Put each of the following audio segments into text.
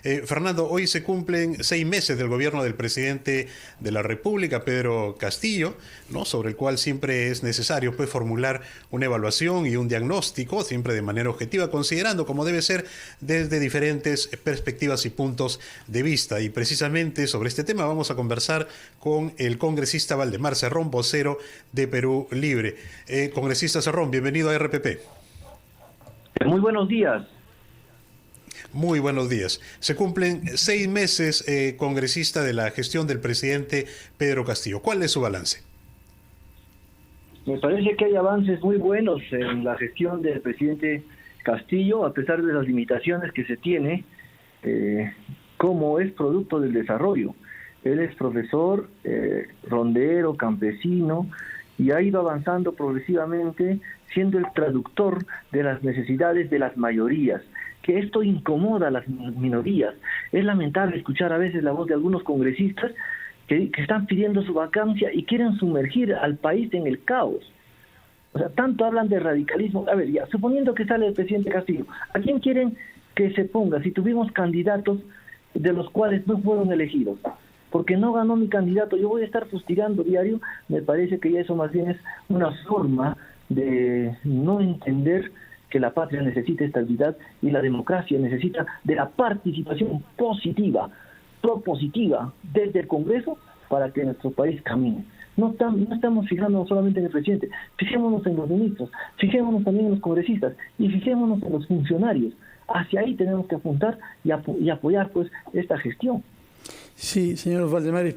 Fernando, hoy se cumplen 6 meses del gobierno del presidente de la República, Pedro Castillo, ¿no? Sobre el cual siempre es necesario pues, formular una evaluación y un diagnóstico, siempre de manera objetiva, considerando como debe ser desde diferentes perspectivas y puntos de vista. Y precisamente sobre este tema vamos a conversar con el congresista Valdemar Cerrón, vocero de Perú Libre. Congresista Cerrón, bienvenido a RPP. Muy buenos días. Muy buenos días. Se cumplen 6 meses, congresista, de la gestión del presidente Pedro Castillo. ¿Cuál es su balance? Me parece que hay avances muy buenos en la gestión del presidente Castillo, a pesar de las limitaciones que se tiene, como es producto del desarrollo. Él es profesor, rondero, campesino, y ha ido avanzando progresivamente, siendo el traductor de las necesidades de las mayorías, que esto incomoda a las minorías. Es lamentable escuchar a veces la voz de algunos congresistas que están pidiendo su vacancia y quieren sumergir al país en el caos. O sea, tanto hablan de radicalismo. A ver, ya, suponiendo que sale el presidente Castillo, ¿a quién quieren que se ponga si tuvimos candidatos de los cuales no fueron elegidos? Porque no ganó mi candidato, yo voy a estar fustigando diario. Me parece que ya eso más bien es una forma de no entender que la patria necesita estabilidad y la democracia necesita de la participación positiva, propositiva desde el Congreso para que nuestro país camine. No estamos fijándonos solamente en el presidente, fijémonos en los ministros, fijémonos también en los congresistas y fijémonos en los funcionarios. Hacia ahí tenemos que apuntar y apoyar pues esta gestión. Sí, señor Valdemar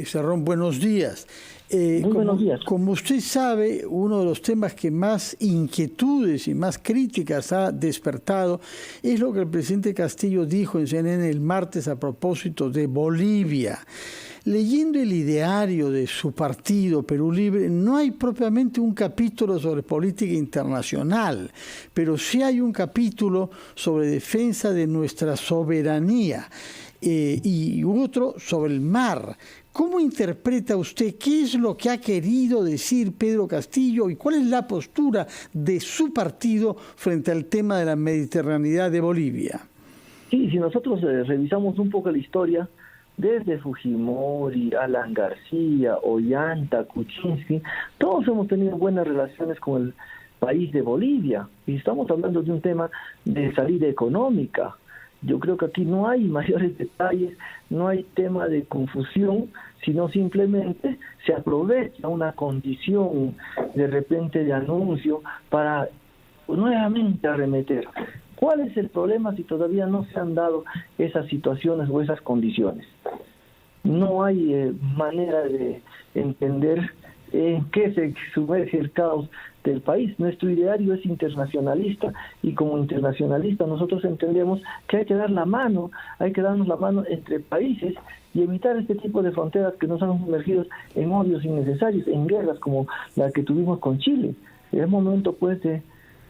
Cerrón, buenos días. Buenos días. Como usted sabe, uno de los temas que más inquietudes y más críticas ha despertado es lo que el presidente Castillo dijo en CNN el martes a propósito de Bolivia. Leyendo el ideario de su partido, Perú Libre, no hay propiamente un capítulo sobre política internacional, pero sí hay un capítulo sobre defensa de nuestra soberanía y otro sobre el mar. ¿Cómo interpreta usted qué es lo que ha querido decir Pedro Castillo y cuál es la postura de su partido frente al tema de la mediterraneidad de Bolivia? Sí, si nosotros revisamos un poco la historia, desde Fujimori, Alan García, Ollanta, Kuczynski, todos hemos tenido buenas relaciones con el país de Bolivia. Y estamos hablando de un tema de salida económica. Yo creo que aquí no hay mayores detalles, no hay tema de confusión, sino simplemente se aprovecha una condición de repente de anuncio para nuevamente arremeter. ¿Cuál es el problema si todavía no se han dado esas situaciones o esas condiciones? No hay manera de entender en qué se sumerge el caos del país. Nuestro ideario es internacionalista y como internacionalista nosotros entendemos que hay que dar la mano, hay que darnos la mano entre países y evitar este tipo de fronteras que nos han sumergido en odios innecesarios, en guerras como la que tuvimos con Chile. Es momento pues de,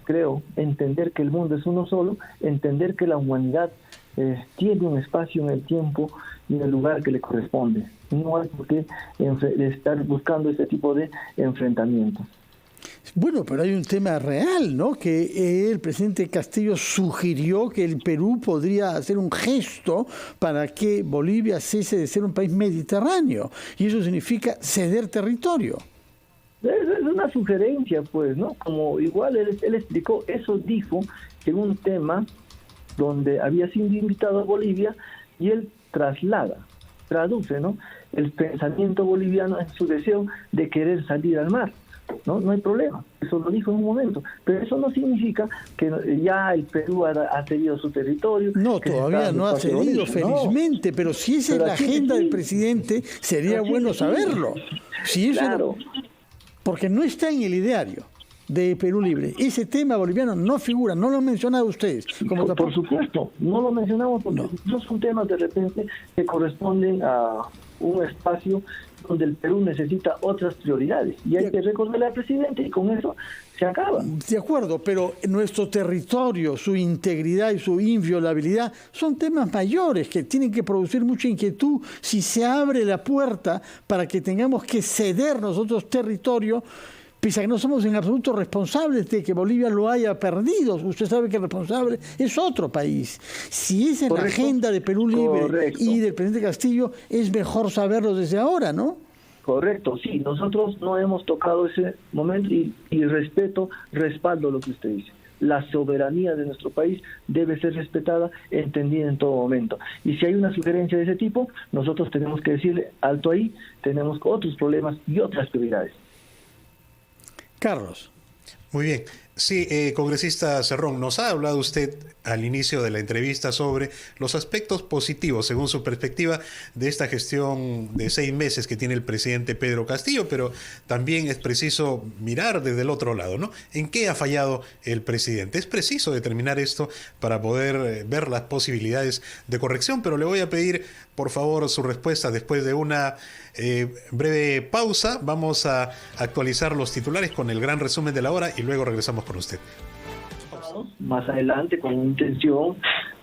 creo, entender que el mundo es uno solo, entender que la humanidad tiene un espacio en el tiempo y en el lugar que le corresponde. No hay por qué estar buscando este tipo de enfrentamientos. Bueno, pero hay un tema real, ¿no? Que el presidente Castillo sugirió que el Perú podría hacer un gesto para que Bolivia cese de ser un país mediterráneo. Y eso significa ceder territorio. Es una sugerencia, pues, ¿no? Como igual él explicó, eso dijo en un tema donde había sido invitado a Bolivia y él traduce, ¿no? El pensamiento boliviano en su deseo de querer salir al mar. No hay problema, eso lo dijo en un momento, pero eso no significa que ya el Perú ha cedido su territorio. No, todavía no ha cedido, felizmente, no. Pero si esa es la agenda del presidente, sería bueno saberlo. Si eso claro. Porque no está en el ideario de Perú Libre. Ese tema boliviano no figura, no lo han mencionado ustedes. Por supuesto, no lo mencionamos porque no son temas de repente que corresponden a un espacio donde el Perú necesita otras prioridades y hay que recordarle al presidente y con eso se acaba. De acuerdo, pero nuestro territorio, su integridad y su inviolabilidad son temas mayores que tienen que producir mucha inquietud si se abre la puerta para que tengamos que ceder nosotros territorio pese a que no somos en absoluto responsables de que Bolivia lo haya perdido. Usted sabe que el responsable es otro país. Si es en la agenda de Perú Libre y del presidente Castillo, es mejor saberlo desde ahora, ¿no? Correcto, sí, nosotros no hemos tocado ese momento y respaldo lo que usted dice. La soberanía de nuestro país debe ser respetada, entendida en todo momento. Y si hay una sugerencia de ese tipo, nosotros tenemos que decirle, alto ahí, tenemos otros problemas y otras prioridades. Carlos. Muy bien. Sí, congresista Cerrón, nos ha hablado usted al inicio de la entrevista sobre los aspectos positivos, según su perspectiva, de esta gestión de 6 meses que tiene el presidente Pedro Castillo, pero también es preciso mirar desde el otro lado, ¿no? ¿En qué ha fallado el presidente? Es preciso determinar esto para poder ver las posibilidades de corrección, pero le voy a pedir, por favor, su respuesta después de una breve pausa. Vamos a actualizar los titulares con el gran resumen de la hora y luego regresamos con usted. Más adelante con intención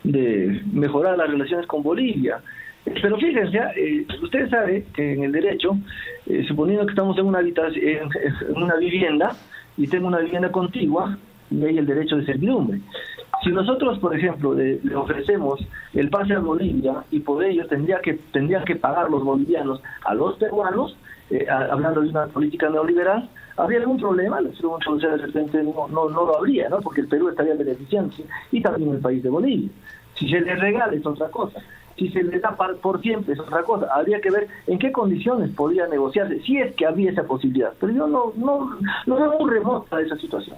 de mejorar las relaciones con Bolivia. Pero fíjense, usted sabe que en el derecho, suponiendo que estamos en una vivienda y tengo una vivienda contigua, y hay el derecho de servidumbre. Si nosotros, por ejemplo, le ofrecemos el pase a Bolivia y por ello tendrían que pagar los bolivianos a los peruanos, hablando de una política neoliberal, ¿habría algún problema? Les pregunto, de repente no lo habría, ¿no? Porque el Perú estaría beneficiándose y también el país de Bolivia. Si se les regala es otra cosa. Si se les da por siempre es otra cosa. Habría que ver en qué condiciones podría negociarse, si es que habría esa posibilidad. Pero yo no veo muy remota esa situación.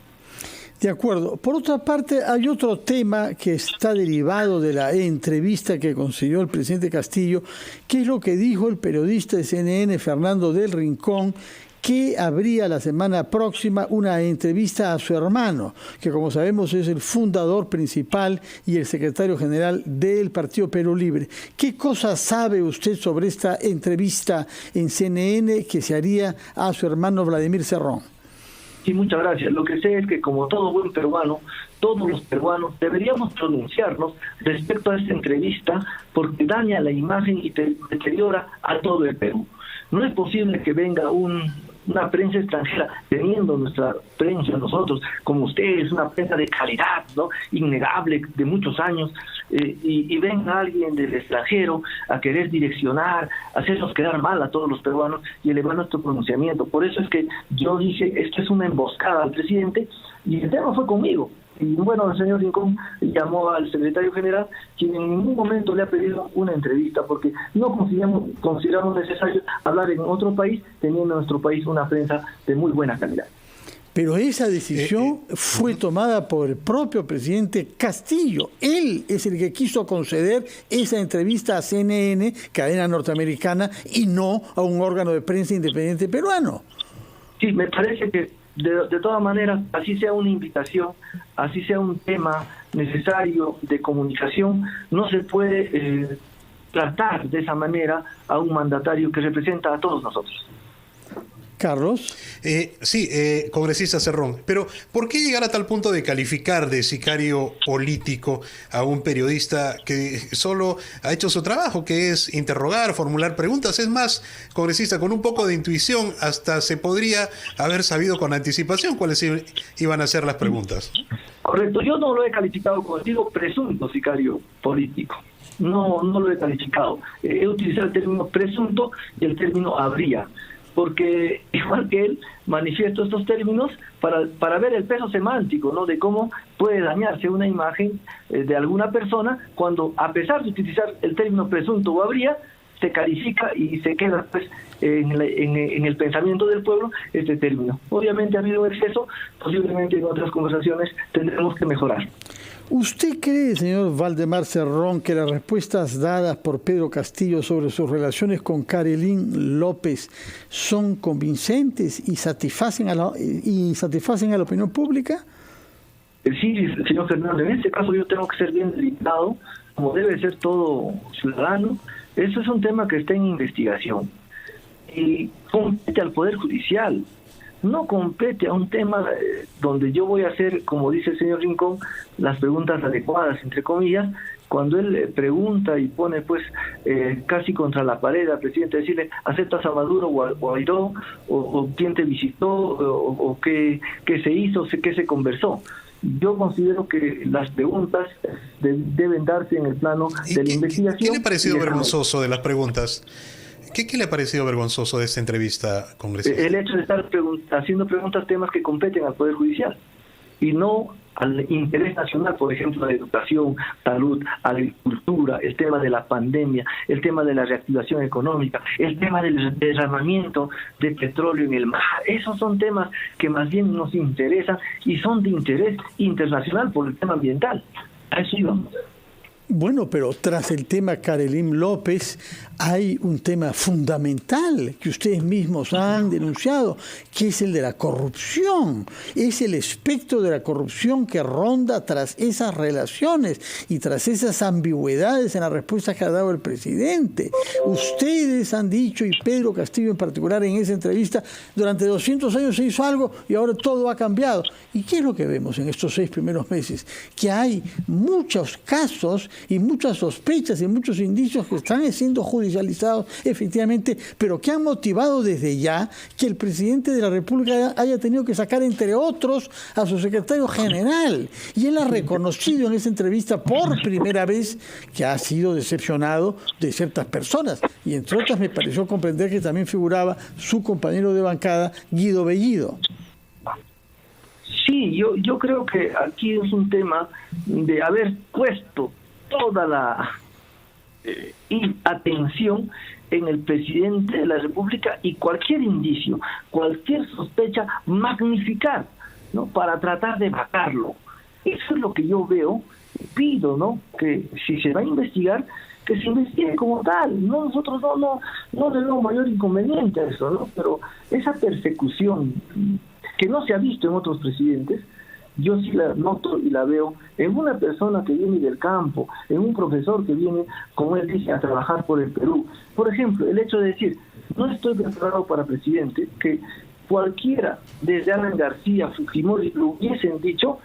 De acuerdo. Por otra parte, hay otro tema que está derivado de la entrevista que concedió el presidente Castillo, que es lo que dijo el periodista de CNN, Fernando del Rincón, que habría la semana próxima una entrevista a su hermano, que como sabemos es el fundador principal y el secretario general del Partido Perú Libre. ¿Qué cosa sabe usted sobre esta entrevista en CNN que se haría a su hermano Vladimir Cerrón? Sí, muchas gracias. Lo que sé es que como todo buen peruano, todos los peruanos deberíamos pronunciarnos respecto a esta entrevista porque daña la imagen y deteriora a todo el Perú. No es posible que venga una prensa extranjera, teniendo nuestra prensa nosotros, como ustedes, una prensa de calidad, ¿no? Innegable, de muchos años, y venga alguien del extranjero a querer direccionar, hacernos quedar mal a todos los peruanos y elevar nuestro pronunciamiento. Por eso es que yo dije, esto es una emboscada al presidente, y el tema fue conmigo. Y bueno, el señor Rincón llamó al secretario general, quien en ningún momento le ha pedido una entrevista, porque no consideramos necesario hablar en otro país, teniendo en nuestro país una prensa de muy buena calidad. Pero esa decisión fue tomada por el propio presidente Castillo. Él es el que quiso conceder esa entrevista a CNN, cadena norteamericana, y no a un órgano de prensa independiente peruano. Sí, me parece que de todas maneras, así sea una invitación, así sea un tema necesario de comunicación, no se puede tratar de esa manera a un mandatario que representa a todos nosotros. Carlos. Sí, congresista Cerrón, pero ¿por qué llegar a tal punto de calificar de sicario político a un periodista que solo ha hecho su trabajo, que es interrogar, formular preguntas? Es más, congresista, con un poco de intuición hasta se podría haber sabido con anticipación cuáles iban a ser las preguntas. Correcto, yo no lo he calificado como digo presunto sicario político. No lo he calificado. He utilizado el término presunto y el término habría, porque igual que él manifiesto estos términos para ver el peso semántico, ¿no? De cómo puede dañarse una imagen de alguna persona cuando, a pesar de utilizar el término presunto o habría, se califica y se queda pues en el pensamiento del pueblo este término. Obviamente ha habido un exceso, posiblemente en otras conversaciones tendremos que mejorar. ¿Usted cree, señor Valdemar Cerrón, que las respuestas dadas por Pedro Castillo sobre sus relaciones con Karelyn López son convincentes y satisfacen a la opinión pública? Sí, señor Fernando, en este caso yo tengo que ser bien delicado, como debe ser todo ciudadano. Eso es un tema que está en investigación y compete al Poder Judicial. No compete a un tema donde yo voy a hacer, como dice el señor Rincón, las preguntas adecuadas, entre comillas, cuando él pregunta y pone pues casi contra la pared al presidente, decirle, ¿aceptas a Maduro o a Guaidó? O quién te visitó, o qué se hizo, qué se conversó. Yo considero que las preguntas deben darse en el plano de la investigación. ¿Qué le ha parecido vergonzoso de las preguntas? ¿Qué le ha parecido vergonzoso de esta entrevista, congresista? El hecho de estar haciendo preguntas, temas que competen al Poder Judicial y no al interés nacional, por ejemplo, la educación, salud, agricultura, el tema de la pandemia, el tema de la reactivación económica, el tema del derramamiento de petróleo en el mar. Esos son temas que más bien nos interesan y son de interés internacional por el tema ambiental. A eso íbamos. Bueno, pero tras el tema Karelim López hay un tema fundamental que ustedes mismos han denunciado, que es el de la corrupción. Es el espectro de la corrupción que ronda tras esas relaciones y tras esas ambigüedades en la respuesta que ha dado el presidente. Ustedes han dicho, y Pedro Castillo en particular en esa entrevista, durante 200 años se hizo algo y ahora todo ha cambiado. ¿Y qué es lo que vemos en estos 6 primeros meses? Que hay muchos casos y muchas sospechas y muchos indicios que están siendo judicializados efectivamente, pero que han motivado desde ya que el presidente de la República haya tenido que sacar, entre otros, a su secretario general. Y él ha reconocido en esa entrevista por primera vez que ha sido decepcionado de ciertas personas. Y entre otras me pareció comprender que también figuraba su compañero de bancada, Guido Bellido. Sí, yo creo que aquí es un tema de haber puesto toda la atención en el presidente de la República y cualquier indicio, cualquier sospecha, magnificar, ¿no? Para tratar de vacarlo. Eso es lo que yo veo y pido, ¿no? Que si se va a investigar, que se investigue como tal. No, nosotros no le vemos mayor inconveniente a eso, ¿no? Pero esa persecución que no se ha visto en otros presidentes, yo sí la noto y la veo en una persona que viene del campo, en un profesor que viene, como él dice, a trabajar por el Perú. Por ejemplo, el hecho de decir, no estoy preparado para presidente, que cualquiera, desde Alan García, Fujimori, lo hubiesen dicho,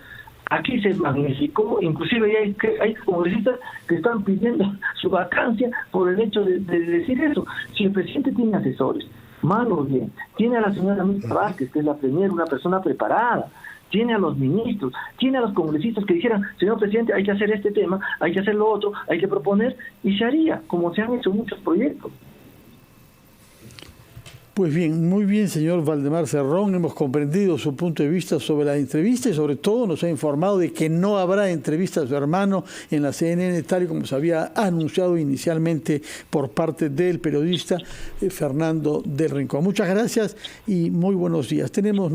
aquí se magnificó, inclusive hay congresistas que están pidiendo su vacancia por el hecho de decir eso. Si el presidente tiene asesores, malo bien, tiene a la señora Mirta Vázquez, que es la premier, una persona preparada, tiene a los ministros, tiene a los congresistas que dijeran, señor presidente, hay que hacer este tema, hay que hacer lo otro, hay que proponer, y se haría, como se han hecho muchos proyectos. Pues bien, muy bien, señor Valdemar Cerrón. Hemos comprendido su punto de vista sobre la entrevista y sobre todo nos ha informado de que no habrá entrevista a su hermano en la CNN, tal y como se había anunciado inicialmente por parte del periodista Fernando del Rincón. Muchas gracias y muy buenos días. Tenemos